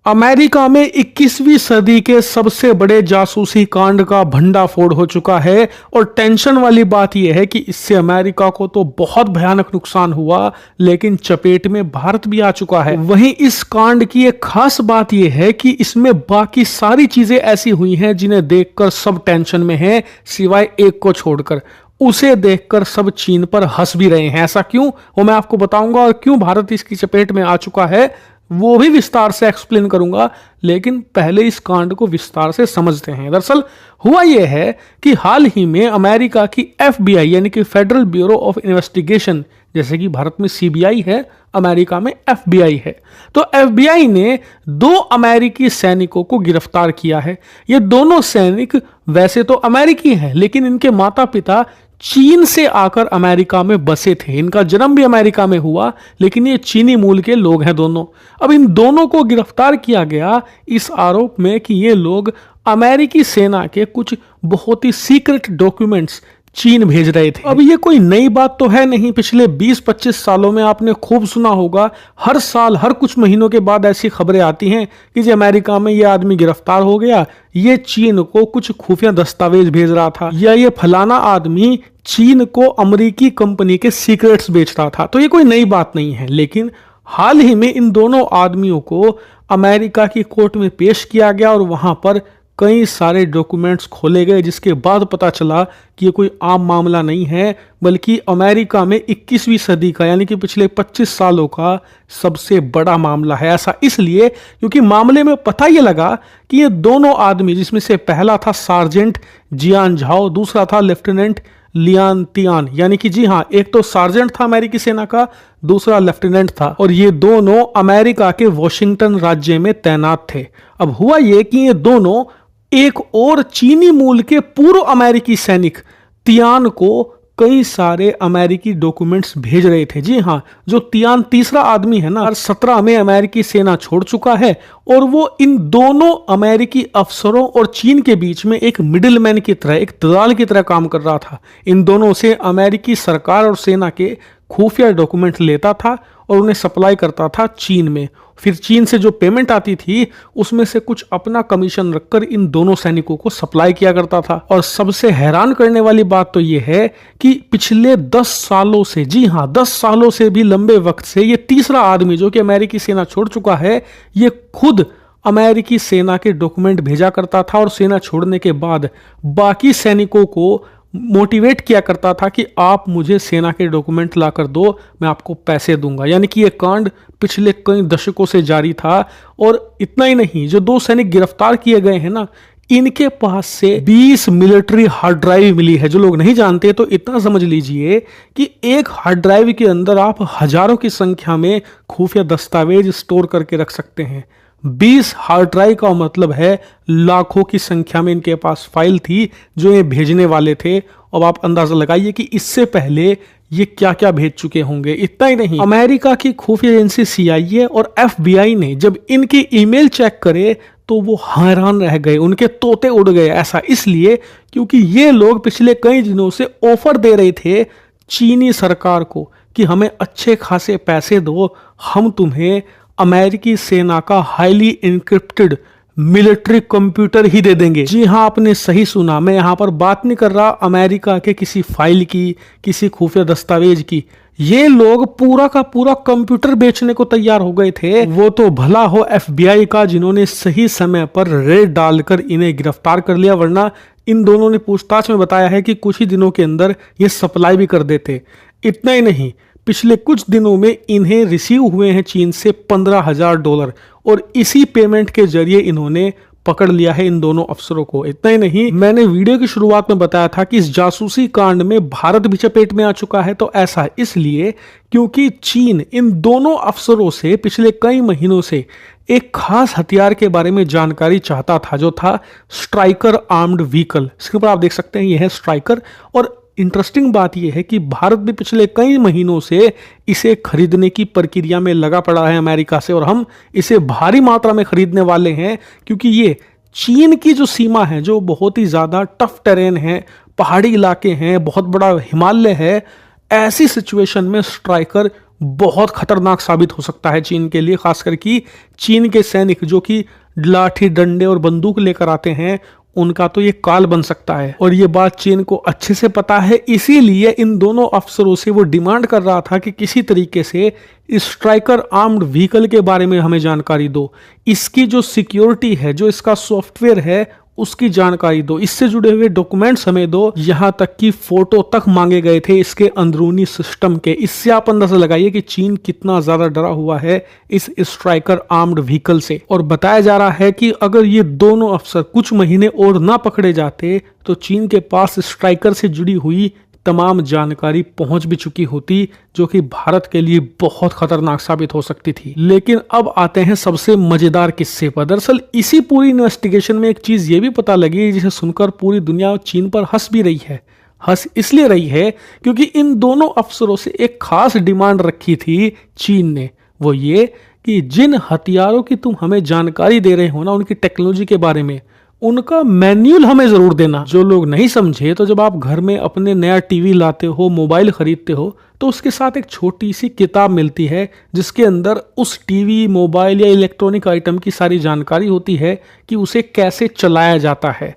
America में 21वीं सदी के सबसे बड़े जासूसी कांड का भंडाफोड़ हो चुका है और टेंशन वाली बात यह है कि इससे अमेरिका को तो बहुत भयानक नुकसान हुआ, लेकिन चपेट में भारत भी आ चुका है। वहीं इस कांड की एक खास बात यह है कि इसमें बाकी सारी चीजें ऐसी हुई हैं जिन्हें देखकर सब टेंशन में हैं, सिवाय एक को छोड़कर। उसे देखकर सब चीन पर हंस भी रहे हैं। ऐसा क्यों, वो मैं आपको बताऊंगा, और क्यों भारत इसकी चपेट में आ चुका है वो भी विस्तार से एक्सप्लेन करूंगा। लेकिन पहले इस कांड को विस्तार से समझते हैं। दरअसल हुआ यह है कि हाल ही में अमेरिका की FBI यानी कि फेडरल ब्यूरो ऑफ इन्वेस्टिगेशन, जैसे कि भारत में CBI है, अमेरिका में FBI है, तो FBI ने 2 अमेरिकी सैनिकों को गिरफ्तार किया है। ये दोनों सैनिक वैसे तो अमेरिकी हैं, लेकिन इनके माता पिता चीन से आकर अमेरिका में बसे थे। इनका जन्म भी अमेरिका में हुआ, लेकिन ये चीनी मूल के लोग हैं दोनों। अब इन दोनों को गिरफ्तार किया गया इस आरोप में कि ये लोग अमेरिकी सेना के कुछ बहुत ही सीक्रेट डॉक्यूमेंट्स चीन भेज रहे थे। अब ये कोई नई बात तो है नहीं, पिछले 20-25 सालों में आपने खूब सुना होगा, हर साल हर कुछ महीनों के बाद ऐसी खबरें आती हैं कि जो अमेरिका में ये आदमी गिरफ्तार हो गया, ये चीन को कुछ खुफिया दस्तावेज भेज रहा था, या ये फलाना आदमी चीन को अमेरिकी कंपनी के सीक्रेट्स बेच रहा था। तो ये कोई नई बात नहीं है। लेकिन हाल ही में इन दोनों आदमियों को अमेरिका की कोर्ट में पेश किया गया और वहां पर कई सारे डॉक्यूमेंट्स खोले गए, जिसके बाद पता चला कि ये कोई आम मामला नहीं है, बल्कि अमेरिका में 21वीं सदी का यानी कि पिछले 25 सालों का सबसे बड़ा मामला है। ऐसा इसलिए क्योंकि मामले में पता ये लगा कि ये दोनों आदमी, जिसमें से पहला था सार्जेंट जियान झाओ, दूसरा था लेफ्टिनेंट लियान तियान, यानी कि जी हाँ, एक तो सार्जेंट था अमेरिकी सेना का, दूसरा लेफ्टिनेंट था, और ये दोनों अमेरिका के वॉशिंगटन राज्य में तैनात थे। अब हुआ ये कि ये दोनों एक और चीनी मूल के पूर्व अमेरिकी सैनिक तियान को कई सारे अमेरिकी डॉक्यूमेंट्स भेज रहे थे। जी हाँ, जो तियान तीसरा आदमी है ना, 2017 में अमेरिकी सेना छोड़ चुका है, और वो इन दोनों अमेरिकी अफसरों और चीन के बीच में एक मिडिलमैन की तरह, एक दलाल की तरह काम कर रहा था। इन दोनों से अमेरिकी सरकार और सेना के खुफिया डॉक्यूमेंट लेता था और उन्हें सप्लाई करता था चीन में। फिर चीन से जो पेमेंट आती थी उसमें से कुछ अपना कमीशन रखकर इन दोनों सैनिकों को सप्लाई किया करता था। और सबसे हैरान करने वाली बात तो यह है कि पिछले 10 सालों से, जी हाँ 10 सालों से भी लंबे वक्त से, ये तीसरा आदमी जो कि अमेरिकी सेना छोड़ चुका है, ये खुद अमेरिकी सेना के डॉक्यूमेंट भेजा करता था और सेना छोड़ने के बाद बाकी सैनिकों को मोटिवेट किया करता था कि आप मुझे सेना के डॉक्यूमेंट ला कर दो, मैं आपको पैसे दूंगा। यानी कि यह कांड पिछले कई दशकों से जारी था। और इतना ही नहीं, जो 2 सैनिक गिरफ्तार किए गए हैं ना, इनके पास से 20 मिलिट्री हार्ड ड्राइव मिली है। जो लोग नहीं जानते तो इतना समझ लीजिए कि एक हार्ड ड्राइव के अंदर आप हजारों की संख्या में खुफिया दस्तावेज स्टोर करके रख सकते हैं। 20 हार्ड ड्राइव का मतलब है लाखों की संख्या में इनके पास फाइल थी जो ये भेजने वाले थे। अब आप अंदाजा लगाइए कि इससे पहले ये क्या क्या भेज चुके होंगे। इतना ही नहीं, अमेरिका की खुफिया एजेंसी CIA और FBI ने जब इनकी ईमेल चेक करे तो वो हैरान रह गए, उनके तोते उड़ गए। ऐसा इसलिए क्योंकि ये लोग पिछले कई दिनों से ऑफर दे रहे थे चीनी सरकार को कि हमें अच्छे खासे पैसे दो, हम तुम्हें अमेरिकी सेना का हाईली इंक्रिप्टेड मिलिट्री कंप्यूटर ही दे देंगे। जी हाँ, आपने सही सुना, मैं यहां पर बात नहीं कर रहा अमेरिका के किसी फाइल की, किसी खुफिया दस्तावेज की। ये लोग पूरा का पूरा कंप्यूटर बेचने को तैयार हो गए थे। वो तो भला हो FBI का, जिन्होंने सही समय पर रेड डालकर इन्हें गिरफ्तार कर लिया, वरना इन दोनों ने पूछताछ में बताया है कि कुछ ही दिनों के अंदर ये सप्लाई भी कर देते। इतना ही नहीं, पिछले कुछ दिनों में इन्हें रिसीव हुए हैं चीन से $15,000, और इसी पेमेंट के जरिए इन्होंने पकड़ लिया है इन दोनों अफसरों को। इतना ही नहीं, मैंने वीडियो की शुरुआत में बताया था कि इस जासूसी कांड में भारत भी चपेट में आ चुका है। तो ऐसा इसलिए क्योंकि चीन इन दोनों अफसरों से पिछले कई महीनों से एक खास हथियार के बारे में जानकारी चाहता था, जो था स्ट्राइकर आर्म्ड व्हीकल। इसके ऊपर आप देख सकते हैं, यह है स्ट्राइकर। और इंटरेस्टिंग बात यह है कि भारत भी पिछले कई महीनों से इसे खरीदने की प्रक्रिया में लगा पड़ा है अमेरिका से, और हम इसे भारी मात्रा में खरीदने वाले हैं क्योंकि ये चीन की जो सीमा है, जो बहुत ही ज़्यादा टफ टेरेन है, पहाड़ी इलाके हैं, बहुत बड़ा हिमालय है, ऐसी सिचुएशन में स्ट्राइकर बहुत खतरनाक साबित हो सकता है चीन के लिए, खासकर कि चीन के सैनिक जो कि लाठी डंडे और बंदूक लेकर आते हैं, उनका तो ये काल बन सकता है। और ये बात चीन को अच्छे से पता है, इसीलिए इन दोनों अफसरों से वो डिमांड कर रहा था कि किसी तरीके से स्ट्राइकर आर्म्ड व्हीकल के बारे में हमें जानकारी दो, इसकी जो सिक्योरिटी है, जो इसका सॉफ्टवेयर है, उसकी जानकारी दो, इससे जुड़े हुए डॉक्यूमेंट्स हमें दो। यहां तक कि फोटो तक मांगे गए थे इसके अंदरूनी सिस्टम के। इससे आप अंदाजा लगाइए कि चीन कितना ज्यादा डरा हुआ है इस स्ट्राइकर आर्म्ड व्हीकल से। और बताया जा रहा है कि अगर ये दोनों अफसर कुछ महीने और ना पकड़े जाते तो चीन के पास स्ट्राइकर से जुड़ी हुई तमाम जानकारी पहुंच भी चुकी होती, जो कि भारत के लिए बहुत खतरनाक साबित हो सकती थी। लेकिन अब आते हैं सबसे मजेदार किस्से पर। दरअसल इसी पूरी इन्वेस्टिगेशन में एक चीज ये भी पता लगी, जिसे सुनकर पूरी दुनिया चीन पर हंस भी रही है। हंस इसलिए रही है क्योंकि इन दोनों अफसरों से एक खास डिमांड रखी थी चीन ने। वो ये कि जिन हथियारों की तुम हमें जानकारी दे रहे हो ना, उनकी टेक्नोलॉजी के बारे में, उनका मैन्युअल हमें जरूर देना। जो लोग नहीं समझे, तो जब आप घर में अपने नया टीवी लाते हो, मोबाइल खरीदते हो, तो उसके साथ एक छोटी सी किताब मिलती है जिसके अंदर उस टीवी, मोबाइल या इलेक्ट्रॉनिक आइटम की सारी जानकारी होती है कि उसे कैसे चलाया जाता है।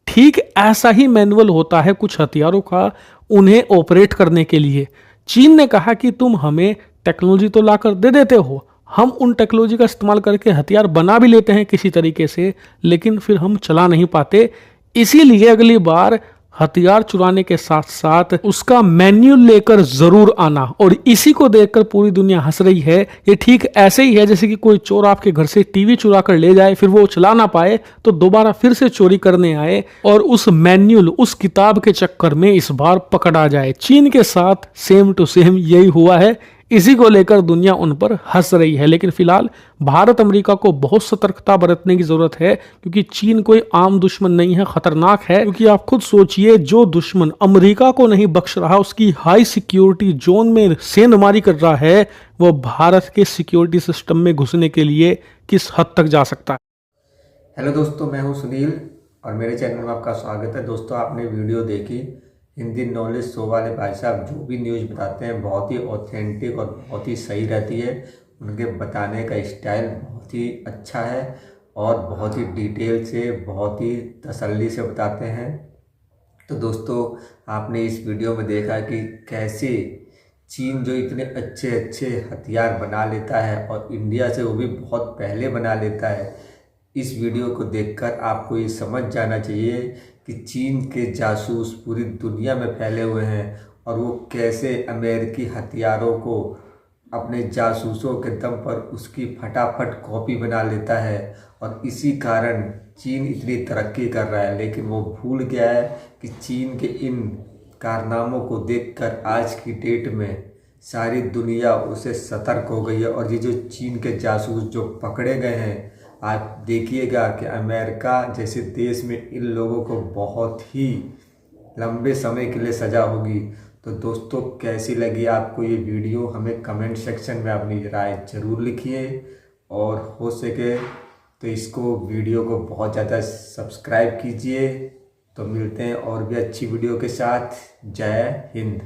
ठीक ऐसा ही मैनुअल होता है कुछ हथियारों का, उन्हें ऑपरेट करने के लिए। चीन ने कहा कि तुम हमें टेक्नोलॉजी तो लाकर दे देते हो, हम उन टेक्नोलॉजी का इस्तेमाल करके हथियार बना भी लेते हैं किसी तरीके से, लेकिन फिर हम चला नहीं पाते। इसीलिए अगली बार हथियार चुराने के साथ साथ उसका मैन्युअल लेकर जरूर आना। और इसी को देखकर पूरी दुनिया हंस रही है। ये ठीक ऐसे ही है जैसे कि कोई चोर आपके घर से टीवी चुरा कर ले जाए, फिर वो चला ना पाए तो दोबारा फिर से चोरी करने आए और उस मैन्युअल, उस किताब के चक्कर में इस बार पकड़ा जाए। चीन के साथ सेम टू सेम यही हुआ है। इसी को लेकर दुनिया उन पर हंस रही है। लेकिन फिलहाल भारत अमेरिका को बहुत सतर्कता बरतने की जरूरत है, क्योंकि चीन कोई आम दुश्मन नहीं है, खतरनाक है। क्योंकि आप खुद सोचिए, जो दुश्मन अमेरिका को नहीं बख्श रहा, उसकी हाई सिक्योरिटी जोन में सेंधमारी कर रहा है, वो भारत के सिक्योरिटी सिस्टम में घुसने के लिए किस हद तक जा सकता है। हेलो दोस्तों, मैं हूं सुनील और मेरे चैनल में आपका स्वागत है। दोस्तों, आपने वीडियो देखी, हिंदी नॉलेज शो वाले भाई साहब जो भी न्यूज़ बताते हैं बहुत ही ऑथेंटिक और बहुत ही सही रहती है। उनके बताने का स्टाइल बहुत ही अच्छा है और बहुत ही डिटेल से, बहुत ही तसल्ली से बताते हैं। तो दोस्तों, आपने इस वीडियो में देखा कि कैसे चीन जो इतने अच्छे अच्छे हथियार बना लेता है और इंडिया से वो भी बहुत पहले बना लेता है। इस वीडियो को देखकर आपको ये समझ जाना चाहिए कि चीन के जासूस पूरी दुनिया में फैले हुए हैं और वो कैसे अमेरिकी हथियारों को अपने जासूसों के दम पर उसकी फटाफट कॉपी बना लेता है। और इसी कारण चीन इतनी तरक्की कर रहा है। लेकिन वो भूल गया है कि चीन के इन कारनामों को देखकर आज की डेट में सारी दुनिया उसे सतर्क हो गई है। और ये जो चीन के जासूस जो पकड़े गए हैं, आप देखिएगा कि अमेरिका जैसे देश में इन लोगों को बहुत ही लंबे समय के लिए सज़ा होगी। तो दोस्तों, कैसी लगी आपको ये वीडियो, हमें कमेंट सेक्शन में अपनी राय ज़रूर लिखिए। और हो सके तो इसको वीडियो को बहुत ज़्यादा सब्सक्राइब कीजिए। तो मिलते हैं और भी अच्छी वीडियो के साथ। जय हिंद।